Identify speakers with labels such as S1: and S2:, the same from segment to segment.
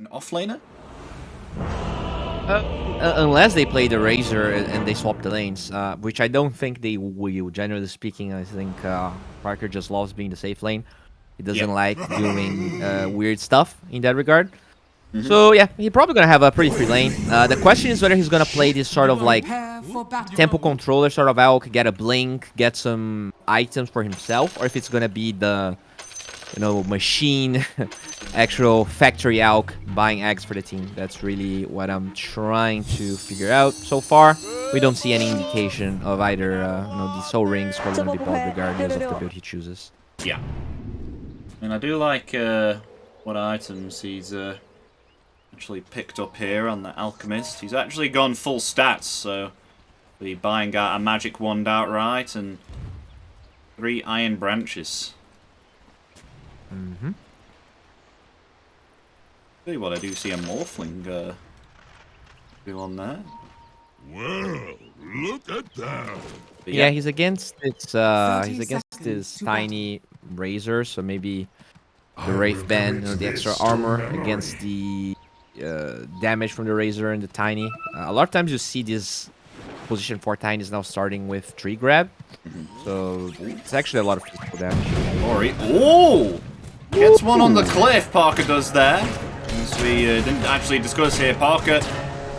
S1: An offlaner?
S2: Unless they play the Razor and they swap the lanes, which I don't think they will. Generally speaking, I think Parker just loves being the safe lane. He doesn't
S1: Yeah.
S2: like doing weird stuff in that regard.
S1: Mm-hmm.
S2: So yeah, he's probably gonna have a pretty free lane. The question is whether he's gonna play this sort of like tempo controller sort of Alk, get a blink, get some items for himself, or if it's gonna be the machine actual factory Alk buying eggs for the team. That's really what I'm trying to figure out. So far, we don't see any indication of either these soul rings probably gonna be bought regardless of the build he chooses.
S1: Yeah. And I do like what items he's actually picked up here on the Alchemist. He's actually gone full stats, so the buying out a magic wand outright and 3 iron branches.
S2: Mm-hmm.
S1: Tell you what, I do see a Morphling still on there.
S3: Well, look at that.
S1: But
S2: Yeah, he's against this tiny Razor, so maybe the Wraith Band, the extra armor against the damage from the Razor and the Tiny. A lot of times you see this position for Tiny is now starting with Tree Grab, so it's actually a lot of physical damage.
S1: Hokori. Oh! Gets one on the cliff, Parker does there. As we didn't actually discuss here, Parker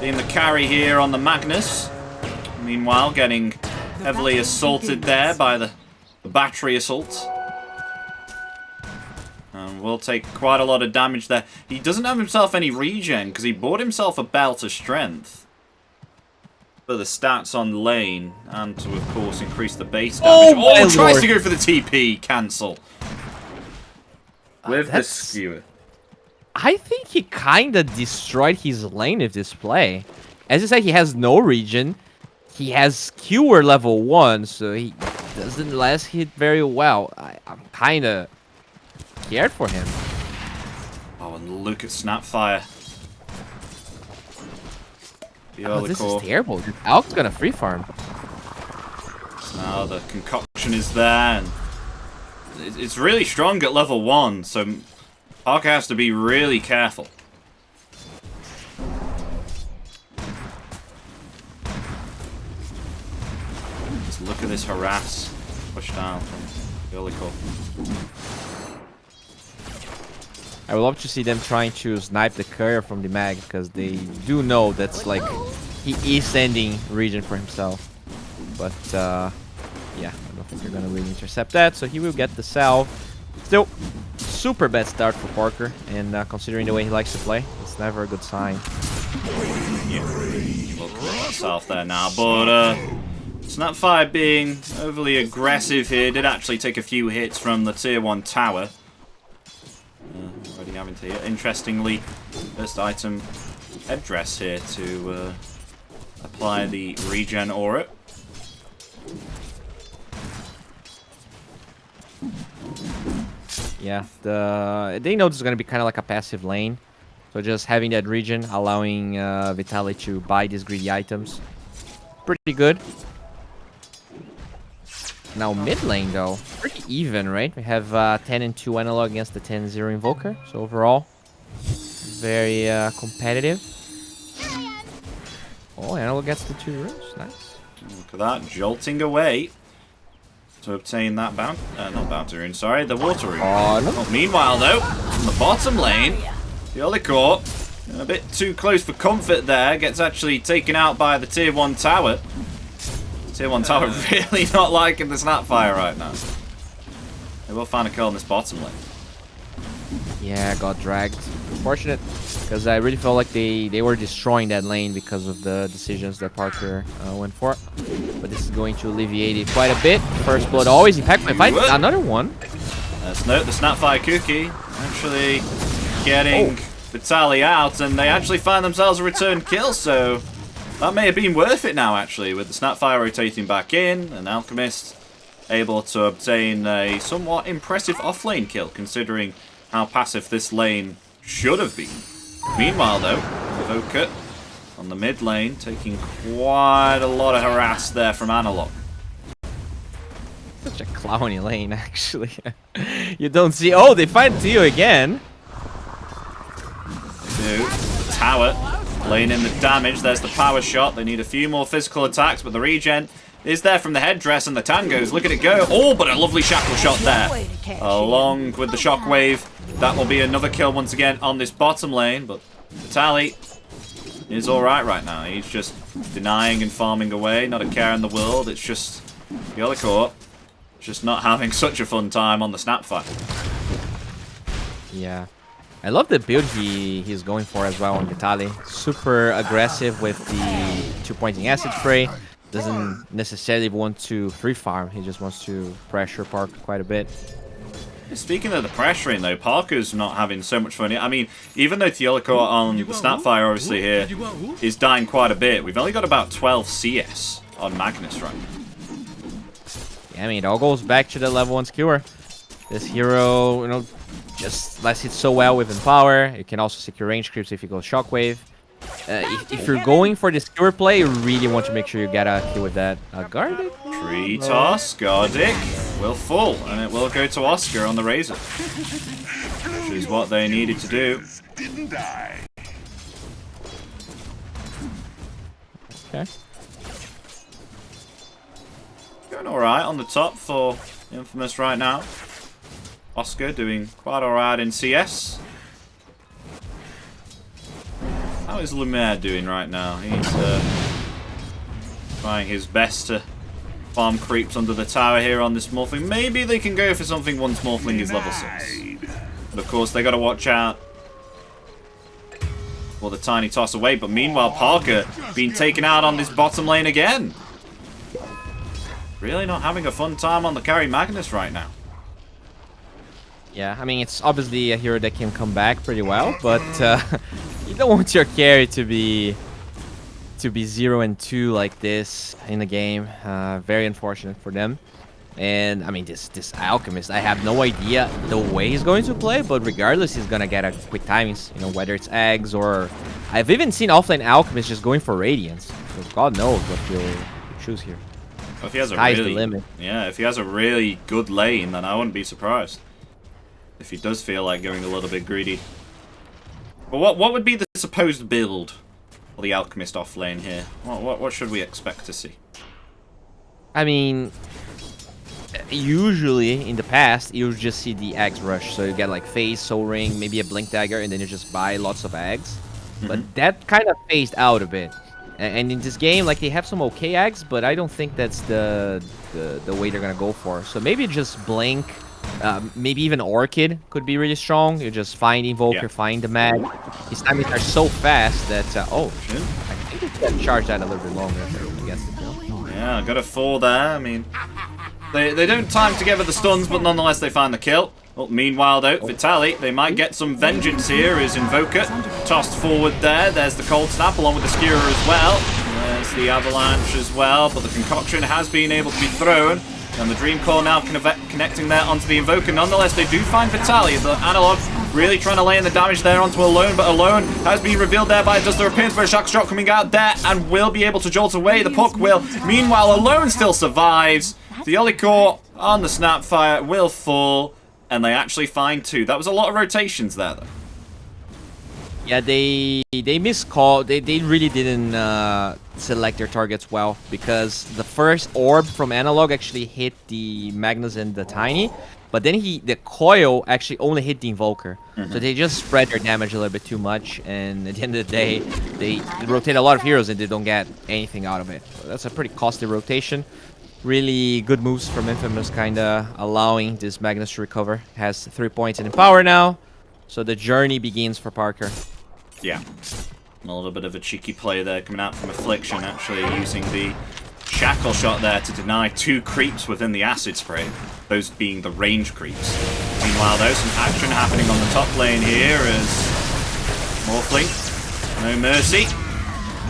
S1: being the carry here on the Magnus. Meanwhile, getting heavily assaulted there by the battery assault. And will take quite a lot of damage there. He doesn't have himself any regen because he bought himself a belt of strength for the stats on lane and to, of course, increase the base damage. Oh, tries to go for the TP. Cancel. With the skewer.
S2: I think he kind of destroyed his lane with this play. As you said, he has no regen. He has skewer level 1, so he doesn't last hit very well. I'm kind of scared for him.
S1: Oh, and look at Snapfire.
S2: This is terrible. Alk's gonna free farm.
S1: Now the concoction is there, and it's really strong at level 1, so Parker has to be really careful. Just look at this harass. Push down from Yolico.
S2: I would love to see them trying to snipe the courier from the mag, because they do know that's like he is sending regen for himself. But yeah, I don't think they're gonna really intercept that, so he will get the salve. Still, super bad start for Parker, and considering the way he likes to play, it's never a good sign.
S1: Yeah, look at himself there now, but Snapfire being overly aggressive here did actually take a few hits from the tier 1 tower. Already having to, interestingly, first item headdress here to apply the regen aura.
S2: Yeah, they know this is gonna be kind of like a passive lane, so just having that regen, allowing Vitaly to buy these greedy items, pretty good. Now mid lane though, pretty even, right? We have 10 and 2 analog against the 10-0 invoker, so overall very competitive. Oh, analog gets the 2 rooms, nice.
S1: Look at that, jolting away to obtain that not bounty rune, sorry, the water rune.
S2: Oh, no.
S1: Oh, meanwhile though, in the bottom lane, the Olicor, a bit too close for comfort there, gets actually taken out by the tier 1 tower. Tier 1 tower really not liking the Snapfire right now. They will find a kill in this bottom lane.
S2: Yeah, got dragged. Unfortunate, because I really felt like they were destroying that lane because of the decisions that Parker went for. But this is going to alleviate it quite a bit. First blood always impact my fight. Another one.
S1: Let's note the Snapfire cookie actually getting Vitaly out, and they actually find themselves a return kill, so that may have been worth it now, actually, with the Snapfire rotating back in, and Alchemist able to obtain a somewhat impressive offlane kill, considering how passive this lane should have been. Meanwhile, though, Evoker on the mid lane, taking quite a lot of harass there from Analog.
S2: Such a clowny lane, actually. You don't see... Oh, they find Theo again.
S1: to the tower, laying in the damage. There's the power shot. They need a few more physical attacks, but the regen is there from the headdress and the tangos. Look at it go. Oh, but a lovely shackle shot there. Along with the shockwave. That will be another kill once again on this bottom lane, but Vitaly is alright right now. He's just denying and farming away. Not a care in the world. It's just Yolokor just not having such a fun time on the Snapfire.
S2: Yeah. I love the build he's going for as well on Vitaly. Super aggressive with the 2-pointing acid spray. Doesn't necessarily want to free farm. He just wants to pressure Parker quite a bit.
S1: Speaking of the pressuring though, Parker's not having so much fun. I mean, even though Yolokor on the Snapfire obviously here is dying quite a bit, we've only got about 12 CS on Magnus right now.
S2: Yeah, I mean, it all goes back to the level 1 skewer. This hero, you know, just lets hit so well with Empower. You can also secure range creeps if you go Shockwave. If you're going for the skewer play, you really want to make sure you get a kill with that. Gardic?
S1: Tree toss, Gardic will fall, and it will go to Oscar on the Razor. Which is what they needed to do.
S2: Okay.
S1: Going alright on the top for Infamous right now. Oscar doing quite alright in CS. How is Lumiere doing right now? He's trying his best to farm creeps under the tower here on this Morphling. Maybe they can go for something once Morphling is level 6. But of course, they got to watch out for the tiny toss away. But meanwhile, Parker being taken out on this bottom lane again. Really not having a fun time on the carry Magnus right now.
S2: Yeah, I mean, it's obviously a hero that can come back pretty well, but you don't want your carry to be 0 and 2 like this in the game. Very unfortunate for them. And I mean, this Alchemist, I have no idea the way he's going to play, but regardless, he's gonna get a quick timings. You know, whether it's eggs or I've even seen offlane Alchemist just going for Radiance. So God knows what you'll choose here.
S1: Well, if he has a
S2: Sky's the
S1: really,
S2: limit.
S1: yeah, if he has a really good lane, then I wouldn't be surprised if he does feel like going a little bit greedy. But what would be the supposed build for the Alchemist off lane here? What should we expect to see?
S2: I mean, usually in the past you just see the eggs rush, so you get like phase, soul ring, maybe a blink dagger, and then you just buy lots of eggs. But that kind of phased out a bit. And in this game, like, they have some okay eggs, but I don't think that's the way they're gonna go for. So maybe just blink. Maybe even Orchid could be really strong. You just find Invoker, find the mag. His timings are so fast that oh, I think you can charge that a little bit longer to get the kill.
S1: Yeah, got a 4 there. I mean, they don't time together the stuns, but nonetheless they find the kill. Well, meanwhile though, Vitaly, they might get some vengeance here as Invoker tossed forward there. There's the cold snap along with the skewer as well. There's the avalanche as well, but the concoction has been able to be thrown. And the Dream Core now connecting there onto the Invoker. Nonetheless, they do find Vitaly. The Analog really trying to lay in the damage there onto Alone, but Alone has been revealed there by Does. There appears to be a shock shot coming out there and will be able to jolt away. The puck will. Meanwhile, Alone still survives. The Yolokor on the Snapfire will fall, and they actually find 2. That was a lot of rotations there, though.
S2: Yeah, they miscalled. They really didn't select their targets well, because the first orb from Analog actually hit the Magnus and the Tiny, but then the coil actually only hit the Invoker. So they just spread their damage a little bit too much, and at the end of the day, they rotate a lot of heroes and they don't get anything out of it. So that's a pretty costly rotation. Really good moves from Infamous, kinda allowing this Magnus to recover. Has 3 points in power now, so the journey begins for Parker.
S1: Yeah. A little bit of a cheeky play there coming out from Affliction, actually using the shackle shot there to deny 2 creeps within the acid spray, those being the range creeps. Meanwhile, there's some action happening on the top lane here as Morphling, no mercy,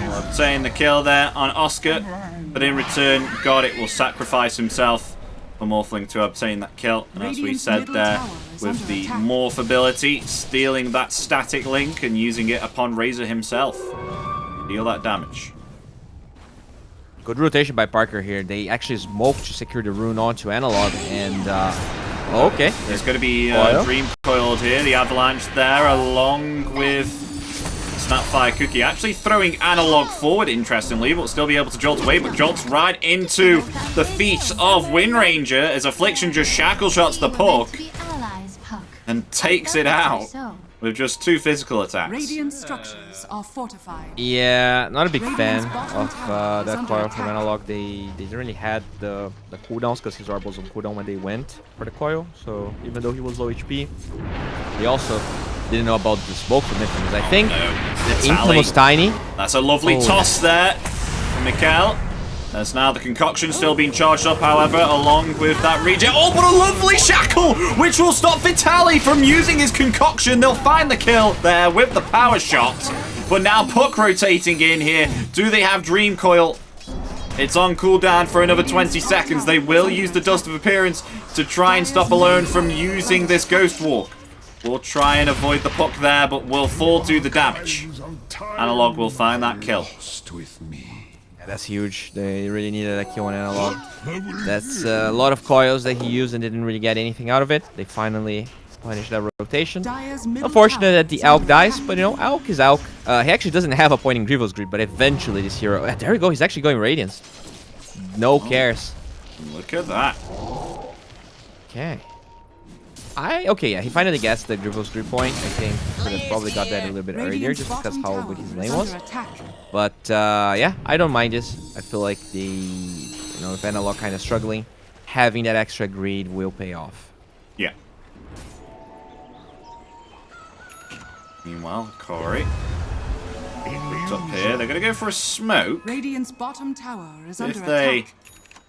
S1: will obtain the kill there on Oscar, but in return, Gardic will sacrifice himself for Morphling to obtain that kill. And as we said there, with the Morph ability, stealing that static link and using it upon Razor himself. Deal that damage.
S2: Good rotation by Parker here. They actually smoked to secure the rune onto Analog, and okay.
S1: There's going to be Dream coiled here. The Avalanche there, along with Snapfire Cookie actually throwing Analog forward, interestingly, but will still be able to jolt away, but jolts right into the feet of Windranger as Affliction just shackle shots the puck and takes it out with just 2 physical attacks.
S4: Radiant structures are fortified.
S2: Yeah, not a big fan of that coil from Analog. They didn't really had the cooldowns because his orb was on cooldown when they went for the coil. So even though he was low HP, they also didn't know about the smoke from Infamous. I think the Infamous was tiny.
S1: That's a lovely toss there from Mikkel. As now the concoction still being charged up, however, along with that regen. Oh, but a lovely shackle, which will stop Vitaly from using his concoction. They'll find the kill there with the power shot. But now Puck rotating in here. Do they have Dream Coil? It's on cooldown for another 20 seconds. They will use the Dust of Appearance to try and stop Alone from using this Ghost Walk. We'll try and avoid the puck there, but will fall to the damage. Analog will find that kill.
S2: Yeah, that's huge. They really needed a kill on Analog. That's a lot of coils that he used and didn't really get anything out of it. They finally finished that rotation. Unfortunate that the Alk dies, but you know, Alk is Alk. He actually doesn't have a point in Grievous Grid, but eventually this hero... there we go, he's actually going Radiance. No cares.
S1: Look at that.
S2: Okay. Okay, yeah, he finally gets the Grievous Grid point. I think could have probably got that a little bit earlier just because how good his lane was. But yeah, I don't mind this. I feel like if Analog kind of struggling, having that extra greed will pay off.
S1: Yeah. Meanwhile, Hokori. It's up here. They're going to go for a smoke.
S4: Radiant's bottom tower is under
S1: If they
S4: attack.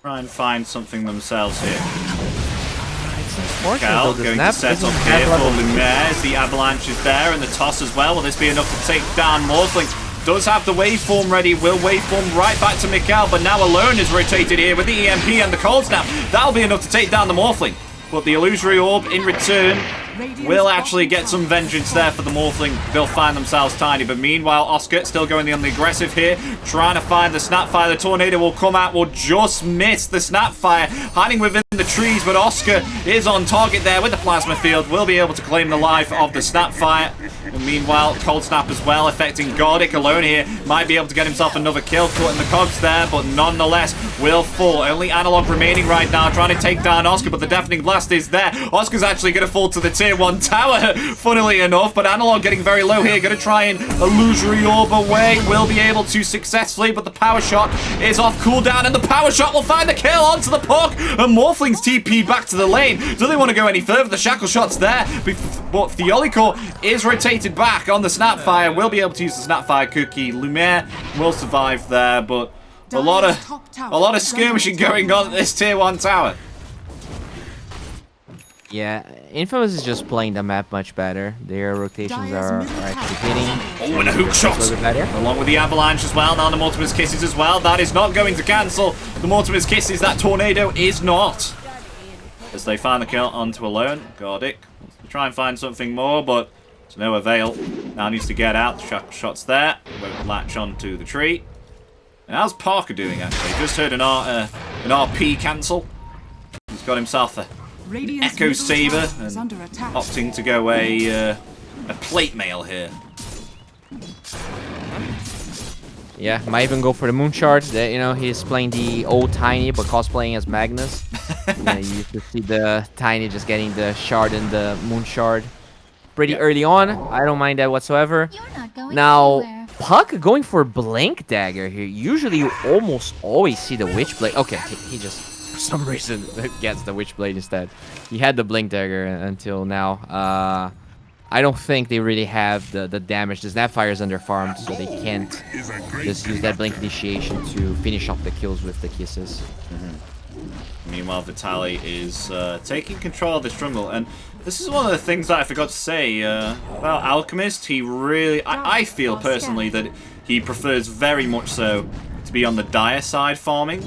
S1: try and find something themselves here.
S2: Cal
S1: going to set up here for Lumiere as the avalanche is there and the toss as well. Will this be enough to take down Morphling? Does have the waveform ready, will waveform right back to Mikkel, but now Alone is rotated here with the EMP and the cold snap. That'll be enough to take down the Morphling. But the Illusory Orb in return will actually get some vengeance there for the Morphling. They'll find themselves tiny, but meanwhile Oscar still going on the aggressive here, trying to find the Snapfire. The Tornado will come out, will just miss the Snapfire, hiding within the trees, but Oscar is on target there with the Plasma Field, will be able to claim the life of the Snapfire. And meanwhile, Cold Snap as well, affecting Gardic. Alone here, might be able to get himself another kill, caught in the cogs there, but nonetheless will fall. Only Analog remaining right now, trying to take down Oscar, but the Deafening Blast is there. Oscar's actually going to fall to the Tier 1 tower, funnily enough, but Analog getting very low here, going to try and Illusory Orb away, will be able to successfully, but the Power Shot is off cooldown, and the Power Shot will find the kill onto the puck, and Morphling's TP back to the lane. Do they want to go any further? The Shackle Shot's there, but Theolicore is rotated back on the Snapfire, will be able to use the Snapfire Cookie. Lumiere will survive there, but a lot of skirmishing going on at this Tier 1 tower.
S2: Yeah, Infamous is just playing the map much better. Their rotations are actually hitting.
S1: Oh, and a hook shot! Along with the Avalanche as well. Now the Mortimer's Kisses as well. That is not going to cancel the Mortimer's Kisses. That Tornado is not. As they find the kill onto Alone. Gardic wants to try and find something more, but to no avail. Now needs to get out. The shot's there. Won't latch onto the tree. Now, how's Parker doing, actually? Just heard an RP cancel. He's got himself a Echo Saber and opting to go a plate mail here.
S2: Yeah, might even go for the Moon Shard. He's playing the old Tiny but cosplaying as Magnus. Yeah, you used to see the Tiny just getting the shard and the Moon Shard pretty early on. I don't mind that whatsoever. Now, Puck going for Blink Dagger here. Usually you almost always see the Witchblade. Okay, he just, for some reason, gets the Witchblade instead. He had the Blink Dagger until now. I don't think they really have the damage. The Snapfire is under farmed, so they can't just use that Blink Initiation to finish off the kills with the Kisses.
S1: Meanwhile, Vitaly is taking control of this jungle, and this is one of the things that I forgot to say about Alchemist. He really, I feel personally that he prefers very much so to be on the Dire side farming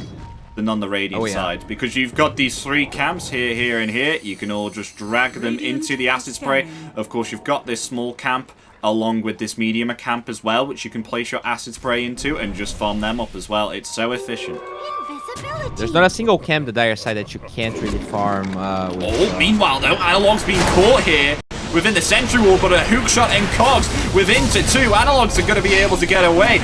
S1: than on the Radiant side, because you've got these 3 camps here, here, and here. You can all just drag them into the Acid Spray. Of course, you've got this small camp along with this medium camp as well, which you can place your Acid Spray into and just farm them up as well. It's so efficient.
S2: There's not a single camp the Dire side that you can't really farm with.
S1: Meanwhile though, Analog's being caught here within the sentry wall, but a hook shot and cogs within to 2. Analogs are going to be able to get away.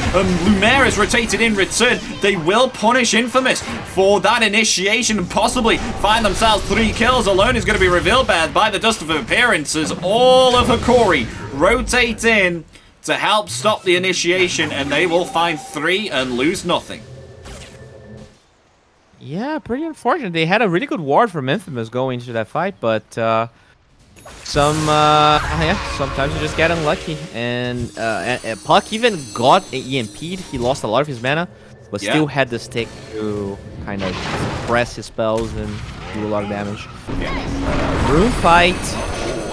S1: Lumiere is rotated in return. They will punish Infamous for that initiation and possibly find themselves 3 kills. Alone is going to be revealed by the dust of appearances. All of Hokori rotate in to help stop the initiation, and they will find 3 and lose nothing.
S2: Yeah, pretty unfortunate. They had a really good ward from Infamous going into that fight, but sometimes you just get unlucky. And Puck even got EMP'd. He lost a lot of his mana, but still had the stick to kind of suppress his spells and do a lot of damage. Room fight.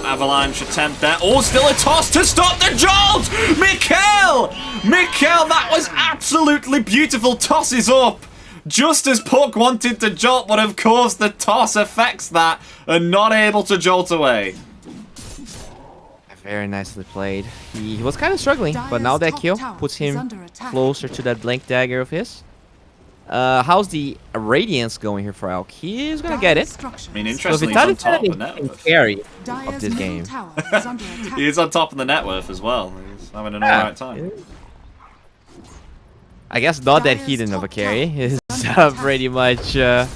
S1: Avalanche attempt there. Oh, still a toss to stop the jolt! Mikhail! Mikhail, that was absolutely beautiful. Tosses up just as Puck wanted to jolt, but of course the toss affects that and not able to jolt away.
S2: Very nicely played. He was kind of struggling, but now that kill puts him closer to that Blink Dagger of his. How's the Radiance going here for Elk? He's gonna get it.
S1: I mean, interestingly, he's on top of the net worth.
S2: Carry of this game.
S1: He is on top of the net worth as well. He's having an alright time.
S2: I guess not that hidden of a carry. He's pretty much the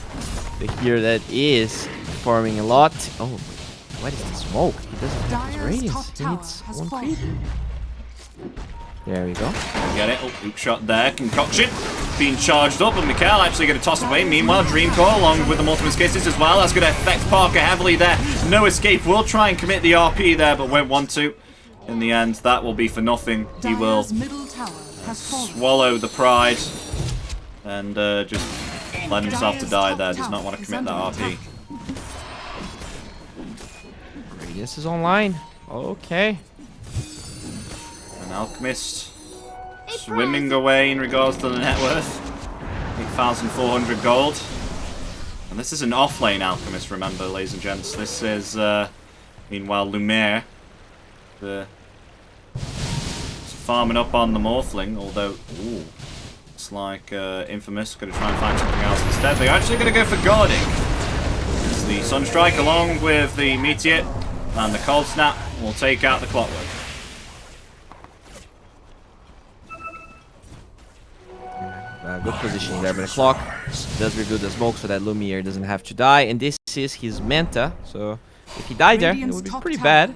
S2: hero that is performing a lot. Oh, what is the smoke? He doesn't have his Radiance. He needs 1 creep. There we go.
S1: Get it. Oh, hook shot there. Concoction being charged up, and Mikhail actually going to toss away. Meanwhile, Dreamcore along with the Multimus Kisses as well. That's going to affect Parker heavily there. No escape. Will try and commit the RP there, but won't want to. In the end, that will be for nothing. He will swallow the pride and just let himself to die there. Does not want to commit that RP.
S2: Radiance is online. Okay.
S1: An Alchemist swimming away in regards to the net worth. 8,400 gold. And this is an off-lane Alchemist, remember, ladies and gents. This is, meanwhile, Lumiere. Farming up on the Morphling, although, it's like Infamous going to try and find something else instead. They're actually going to go for Guarding. It's the Sunstrike along with the Meteor, and the Cold Snap will take out the Clockwork.
S2: Good position there, but the clock does reveal the smoke so that Lumiere doesn't have to die. And this is his Manta, so if he died there, it would be pretty bad.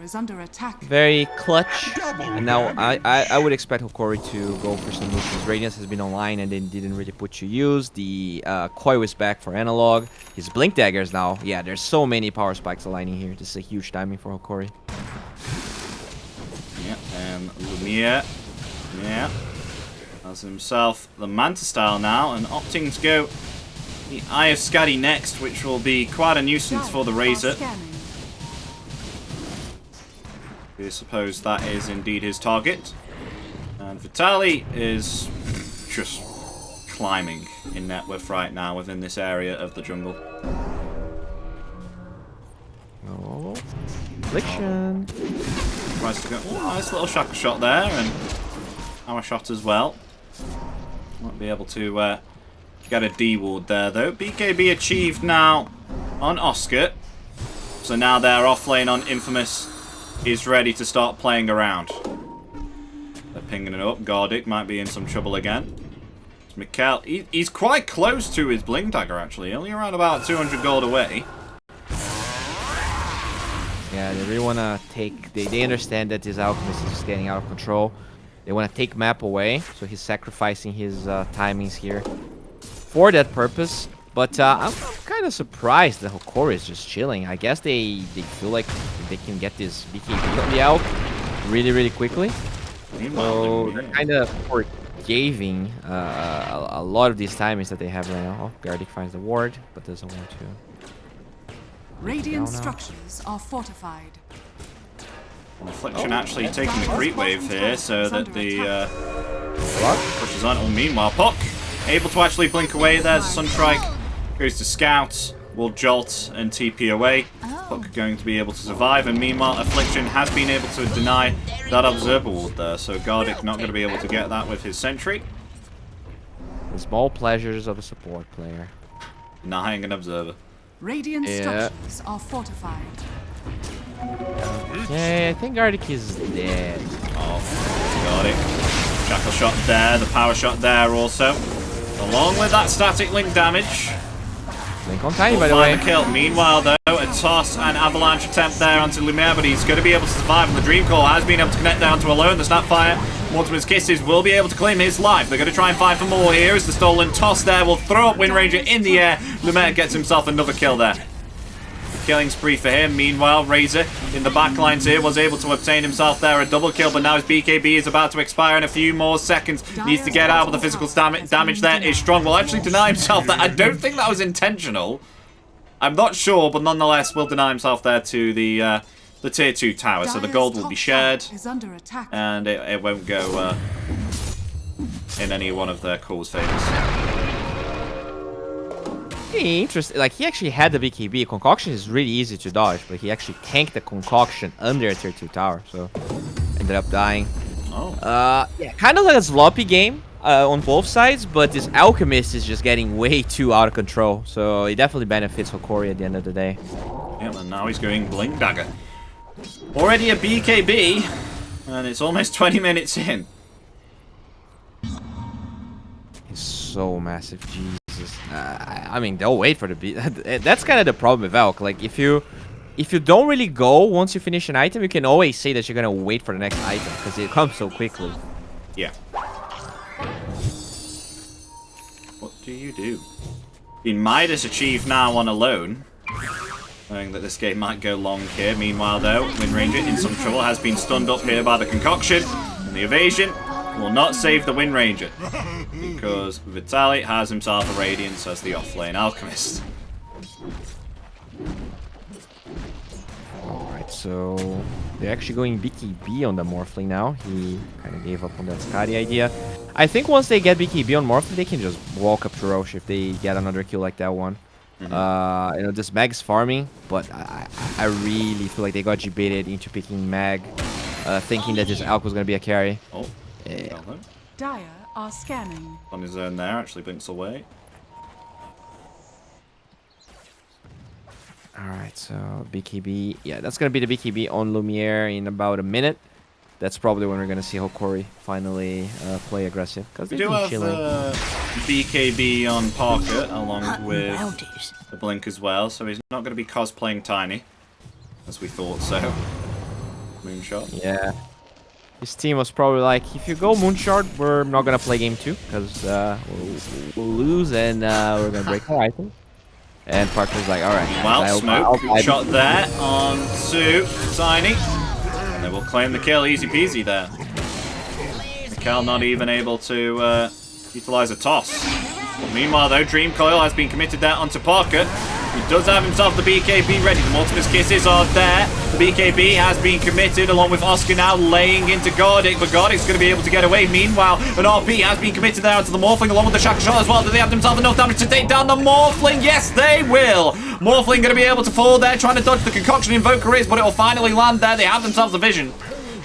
S2: Very clutch. And now I would expect Hokori to go for some moves. His Radiance has been online and they didn't really put to use. The Koi was back for Analog. His Blink Daggers now. Yeah, there's so many power spikes aligning here. This is a huge timing for Hokori.
S1: Yeah, and Lumiere. Yeah. Has himself the Manta style now, and opting to go the Eye of Skadi next, which will be quite a nuisance for the Razor. I suppose that is indeed his target. And Vitali is just climbing in net worth right now within this area of the jungle.
S2: Oh, Affliction.
S1: Tries to go. Oh, nice little Shaka shot there, and Hammer shot as well. Won't be able to get a D ward there though. BKB achieved now on Oscar. So now their offlane on Infamous is ready to start playing around. They're pinging it up. Gardic might be in some trouble again. Mikhail, he's quite close to his Blink Dagger actually. Only around about 200 gold away.
S2: Yeah, they really want to take... They understand that this Alchemist is just getting out of control. They want to take map away, so he's sacrificing his timings here for that purpose. But I'm kind of surprised that Hokori is just chilling. I guess they feel like they can get this BKB on the Elk really, really quickly. So they're kind of forgiving a lot of these timings that they have right now. Oh, Gardic finds the ward, but doesn't want to.
S4: Radiant structures are fortified.
S1: Affliction actually taking the creep wave here so that the pushes on. Oh, meanwhile, Puck able to actually blink away. There's Sunstrike. Goes to Scout. Will jolt and TP away. Puck going to be able to survive. And meanwhile, Affliction has been able to deny that Observer ward there. So Gardic not going to be able to get that with his Sentry.
S2: The small pleasures of a support player.
S1: Denying an Observer.
S4: Radiant structures are fortified.
S2: Yeah, I think Gardic is dead.
S1: Oh, got it. Shackle shot there, the power shot there also. Along with that static link damage.
S2: Link on Tiny,
S1: We'll
S2: by the way.
S1: find the kill. Meanwhile, though, a toss and avalanche attempt there onto Lumiere, but he's going to be able to survive. And the Dream Call has been able to connect down to Alone. The Snapfire, Mortimer's Kisses will be able to claim his life. They're going to try and fight for more here as the stolen toss there will throw up Wind Ranger in the air. Lumiere gets himself another kill there. Killing spree for him. Meanwhile, Razor in the backlines here was able to obtain himself there a double kill, but now his BKB is about to expire in a few more seconds. Needs to get out, but the physical damage there is strong. Will actually deny himself that. I don't think that was intentional. I'm not sure, but nonetheless will deny himself there to the tier 2 tower. So the gold will be shared, and it won't go in any one of their call's favors.
S2: Interesting. Like, he actually had the BKB. Concoction is really easy to dodge, but he actually tanked the Concoction under a tier 2 tower, so ended up dying.
S1: Oh.
S2: Yeah, kind of like a sloppy game on both sides, but this Alchemist is just getting way too out of control, so it definitely benefits Hokori at the end of the day.
S1: Yep, and now he's going Blink Dagger. Already a BKB, and it's almost 20 minutes in.
S2: It's so massive, Jesus. I mean, they'll wait for the beat. That's kind of the problem with Elk. Like, if you don't really go once you finish an item, you can always say that you're gonna wait for the next item because it comes so quickly.
S1: Yeah. What do you do? In Midas achieved now on Alone, knowing that this game might go long here. Meanwhile, though, Wind Ranger in some trouble, has been stunned up here by the Concoction, and the evasion will not save the Wind Ranger because Vitaly has himself a Radiance as the offlane Alchemist.
S2: Alright, so they're actually going BKB on the Morphling now. He kind of gave up on that Skadi idea. I think once they get BKB on Morphling, they can just walk up to Roche if they get another kill like that one. You know, this Mag's farming, but I really feel like they got G-baited into picking Mag, thinking that this Alk was going to be a carry.
S1: Oh,
S2: Yeah.
S4: Dire are scanning.
S1: On his own there, actually blinks away.
S2: Alright, so BKB. Yeah, that's going to be the BKB on Lumiere in about a minute. That's probably when we're going to see Hokori finally play aggressive. Because
S1: We do have BKB on Parker along with the Blink as well, so he's not going to be cosplaying Tiny, as we thought so. Moonshot.
S2: Yeah. His team was probably like, if you go Moonshot, we're not going to play game 2. Because we'll lose and we're going to break our item. And Parker's like, alright.
S1: Well, Smoke shot there onto Tiny. And they will claim the kill, easy peasy there. Mikkel not even able to utilize a toss. Meanwhile, though, Dream Coil has been committed there onto Parker. He does have himself the BKB ready. The Mortimer's Kisses are there. The BKB has been committed along with Oscar now laying into Gardic, but Gardic's going to be able to get away. Meanwhile, an RP has been committed there onto the Morphling along with the Shackle Shot as well. Do they have themselves enough damage to take down the Morphling? Yes, they will. Morphling going to be able to fall there, trying to dodge the Concoction Invoker is, but it will finally land there. They have themselves a vision.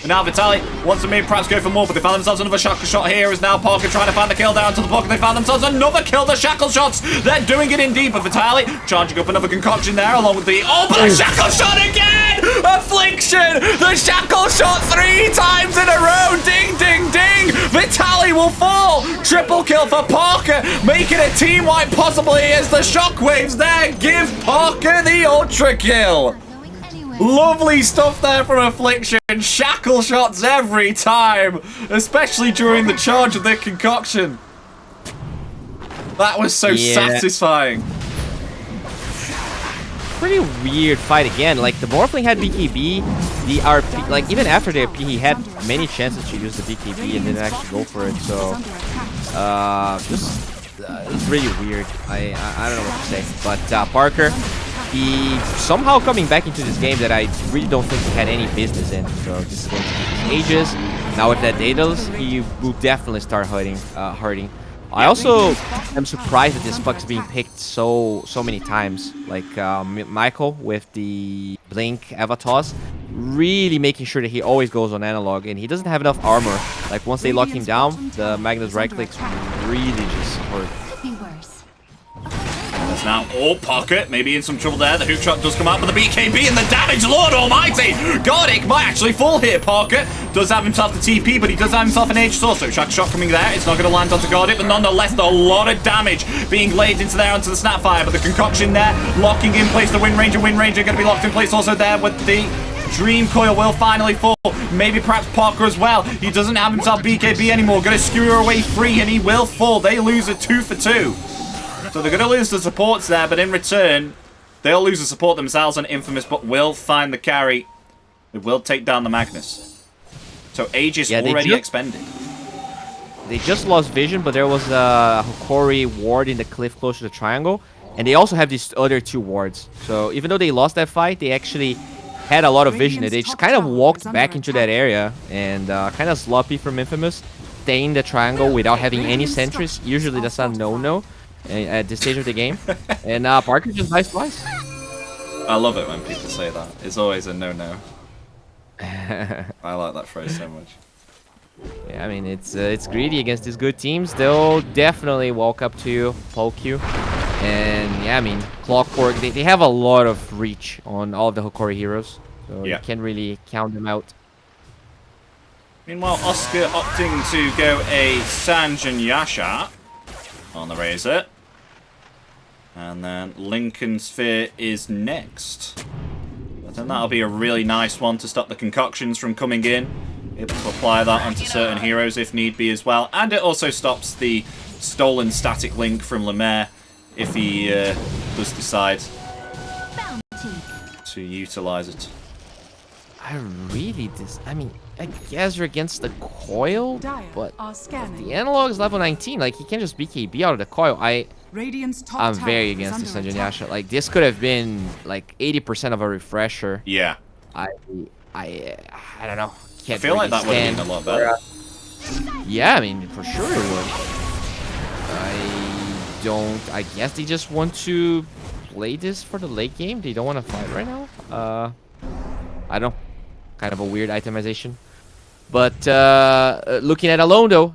S1: And now Vitaly wants to maybe perhaps go for more, but they found themselves another Shackle Shot here. Is now Parker trying to find the kill down to the pocket. They found themselves another kill. The Shackle Shots, they're doing it indeed. But Vitaly charging up another Concoction there, along with the but the Shackle Shot again! Affliction! The Shackle Shot 3 times in a row. Ding, ding, ding! Vitaly will fall. Triple kill for Parker, making a team wipe possibly as the Shockwaves there give Parker the ultra kill. Lovely stuff there from Affliction. Shackle shots every time, especially during the charge of the Concoction. That was so satisfying.
S2: Pretty weird fight again. Like, the Morphling had BKB, the RP, like, even after the RP, he had many chances to use the BKB and didn't actually go for it, so it's really weird. I don't know what to say, but Parker, he somehow coming back into this game that I really don't think he had any business in. So this is going to take ages. Now with that Daedalus, he will definitely start hurting. I also am surprised that this Puck's being picked so many times. Like Michael with the Blink Avatos, really making sure that he always goes on analog, and he doesn't have enough armor. Like once they lock him down, the Magnus right clicks really just hurt.
S1: There's now, Pocket, maybe in some trouble there. The hook shot does come out, but the BKB and the damage, Lord Almighty! Gordic might actually fall here. Pocket does have himself the TP, but he does have himself an Aegis also. Shack shot coming there. It's not going to land onto Gordic, but nonetheless, a lot of damage being laid into there onto the Snapfire. But the concoction there, locking in place the Wind Ranger. Wind Ranger going to be locked in place also there with the Dream Coil will finally fall. Maybe perhaps Parker as well. He doesn't have himself BKB anymore. Going to skewer away free, and he will fall. They lose a 2 for 2. So they're going to lose the supports there, but in return, they'll lose the support themselves on Infamous, but will find the carry. They will take down the Magnus. So Aegis already expended.
S2: They just lost vision, but there was a Hokori ward in the cliff close to the triangle. And they also have these other 2 wards. So even though they lost that fight, they actually had a lot of vision. They just kind of walked back into that area. And kind of sloppy from Infamous. Stay in the triangle without having any sentries. Usually that's a no-no at this stage of the game. And Parker just dies twice.
S1: I love it when people say that. It's always a no-no. I like that phrase so much.
S2: Yeah, I mean, it's greedy against these good teams. They'll definitely walk up to you, poke you. And yeah, I mean, Clockwork, they have a lot of reach on all of the Hokori heroes. So you can't really count them out.
S1: Meanwhile, Oscar opting to go a Sanjin Yasha on the Razor. And then Lincoln Sphere is next. I think that'll be a really nice one to stop the concoctions from coming in. Able to apply that onto certain heroes if need be as well. And it also stops the stolen static link from Lemaire if he does decide to utilize it.
S2: I mean, I guess you're against the coil, but the analog is level 19. Like, he can't just BKB out of the coil. I'm very against the Sanjin Yasha. Like, this could have been like 80% of a refresher.
S1: Yeah.
S2: I don't know.
S1: I feel like that would have been a lot better.
S2: Yeah, I mean, for sure it would. I guess they just want to play this for the late game. They don't want to fight right now. I don't know. Kind of a weird itemization. But looking at Alone, though,